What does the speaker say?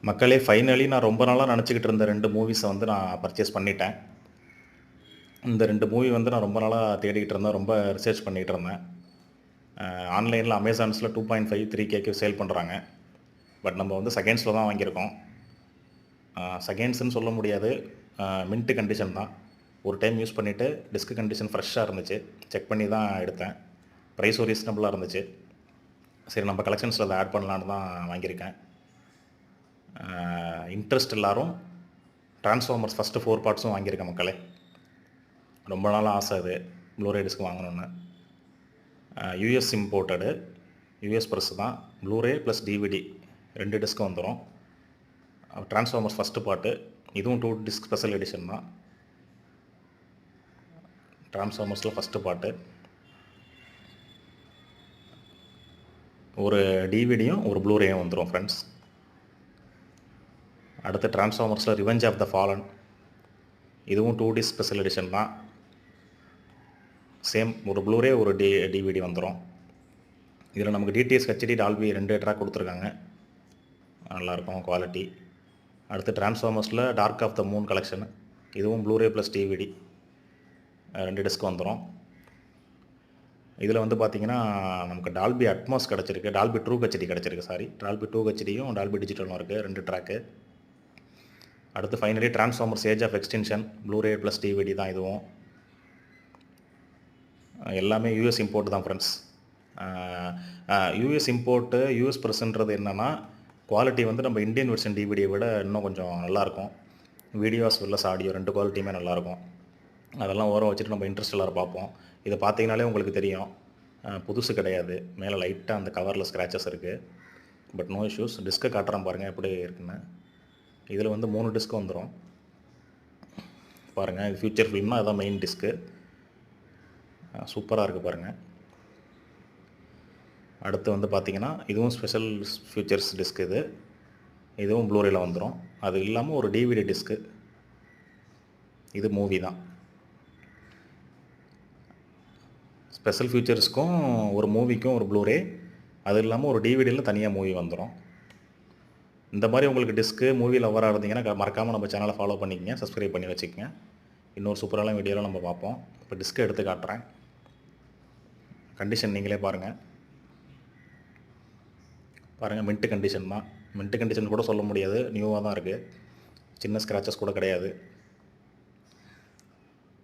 மக்களே ஃபைனலி நான் ரொம்ப நாளாக நினச்சிக்கிட்டு இருந்த 2 மூவிஸை வந்து நான் பர்ச்சேஸ் பண்ணிட்டேன். இந்த 2 மூவி வந்து நான் ரொம்ப நாளாக தேடிக்கிட்டு இருந்தேன். ரொம்ப ரிசர்ச் பண்ணிகிட்டு இருந்தேன். ஆன்லைனில் அமேசான்ஸில் 2.5 3Kக்கு சேல் பண்ணுறாங்க. பட் நம்ம வந்து செகண்ட்ஸில் தான் வாங்கியிருக்கோம். செகண்ட்ஸ்ன்னு சொல்ல முடியாது, மின்ட்டு கண்டிஷன் தான். ஒரு டைம் யூஸ் பண்ணிவிட்டு டிஸ்க் கண்டிஷன் ஃப்ரெஷ்ஷாக இருந்துச்சு. செக் பண்ணி தான் எடுத்தேன். ப்ரைஸும் ரீசனபுளாக இருந்துச்சு. சரி, நம்ம கலெக்ஷன்ஸில் அதை ஆட் பண்ணலான்னு தான் வாங்கியிருக்கேன். இன்ட்ரெஸ்ட் எல்லாரும் ட்ரான்ஸ்ஃபார்மர்ஸ் ஃபஸ்ட்டு 4 பார்ட்ஸும் வாங்கியிருக்கேன் மக்களே. ரொம்ப நாளாக ஆசை அது ப்ளூரே டிஸ்க் வாங்கணுன்னு. யூஎஸ் இம்போர்ட்டடு, யூஎஸ் ப்ரெஸ் தான். ப்ளூரே ப்ளஸ் டிவிடி 2 டிஸ்க் வந்துடும். ட்ரான்ஸ்ஃபார்மர்ஸ் ஃபஸ்ட்டு பார்ட்டு, இதுவும் 2 டிஸ்க் ஸ்பெஷல் எடிஷன் தான். ட்ரான்ஸ்ஃபார்மர்ஸில் ஃபஸ்ட்டு பார்ட்டு, ஒரு டிவிடியும் ஒரு ப்ளூரேயும் வந்துடும் ஃப்ரெண்ட்ஸ். அடுத்து ட்ரான்ஸ்ஃபார்மர்ஸில் ரிவெஞ்ச் ஆஃப் த ஃபாலன், இதுவும் 2 டிஸ்க் ஸ்பெஷல் எடிஷன் தான். சேம் ஒரு ப்ளூரே ஒரு டிவிடி வந்துடும். இதில் நமக்கு டிடிஎஸ் ஹெச்டி டால்பி 2 ட்ராக் கொடுத்துருக்காங்க. நல்லாயிருக்கும் குவாலிட்டி. அடுத்து ட்ரான்ஸ்ஃபார்மர்ஸில் dark of the moon collection, இதுவும் ப்ளூரே ப்ளஸ் டிவிடி 2 டிஸ்க் வந்துடும். இதில் வந்து பார்த்திங்கன்னா நமக்கு டால்பி அட்மாஸ் கிடச்சிருக்கு, டால்பி ட்ரூ ஹெச்டி கிடச்சிருக்கு. டால்பி 2 ஹெச்டியும் டால்பி டிஜிட்டலும் இருக்குது, 2 ட்ராக்கு. அடுத்து finally Transformers age of extinction bluray plus DVD தான். இதுவும் எல்லாமே யூஎஸ் இம்போர்ட் தான் ஃப்ரெண்ட்ஸ். யூஎஸ் இம்போர்ட்டு, யூஎஸ் ப்ரெஸ்ன்றது என்னென்னா, குவாலிட்டி வந்து நம்ம இந்தியன் வெர்ஷன் டிவிடியை விட இன்னும் கொஞ்சம் நல்லாயிருக்கும். வீடியோஸ் வெல்லஸ் ஆடியோ 2 குவாலிட்டியுமே நல்லாயிருக்கும். அதெல்லாம் ஓரம் வச்சுட்டு நம்ம இன்ட்ரெஸ்ட் எல்லோரும் பார்ப்போம். இதை பார்த்தீங்கனாலே உங்களுக்கு தெரியும், புதுசு கிடையாது. மேலே லைட்டாக அந்த கவரில் ஸ்க்ராச்சஸ் இருக்குது. But no issues. டிஸ்க்கை காட்டுறேன் பாருங்கள் எப்படி இருக்குன்னு. இதில் வந்து 3 டிஸ்க் வந்துடும் பாருங்கள். இது ஃபியூச்சர் ஃபிலிம்னா அதான் மெயின் டிஸ்க்கு. சூப்பராக இருக்குது பாருங்கள். அடுத்து வந்து பார்த்திங்கன்னா இதுவும் ஸ்பெஷல் ஃபியூச்சர்ஸ் டிஸ்க். இதுவும் ப்ளூரேயில் வந்துடும். அது இல்லாமல் ஒரு டிவிடி டிஸ்க்கு, இது மூவி தான். ஸ்பெஷல் ஃபியூச்சர்ஸ்க்கும் ஒரு மூவிக்கும் ஒரு ப்ளூரே, அது இல்லாமல் ஒரு டிவிடியில் தனியாக மூவி வந்துடும். இந்த மாதிரி உங்களுக்கு டிஸ்க்கு மூவி லவராக இருந்தீங்கன்னா மறக்காமல் நம்ம சேனலை ஃபாலோ பண்ணிக்கங்க, சப்ஸ்கிரைப் பண்ணி வச்சுக்கோங்க. இன்னொரு சூப்பரான வீடியோவில் நம்ம பார்ப்போம். இப்போ டிஸ்க்கை எடுத்து காட்டுறேன். கண்டிஷன் நீங்களே பாருங்கள். மின்ட்டு கண்டிஷன் தான். மின்ட்டு கண்டிஷன் கூட சொல்ல முடியாது, நியூவாக தான் இருக்குது. சின்ன ஸ்க்ராச்சஸ் கூட கிடையாது.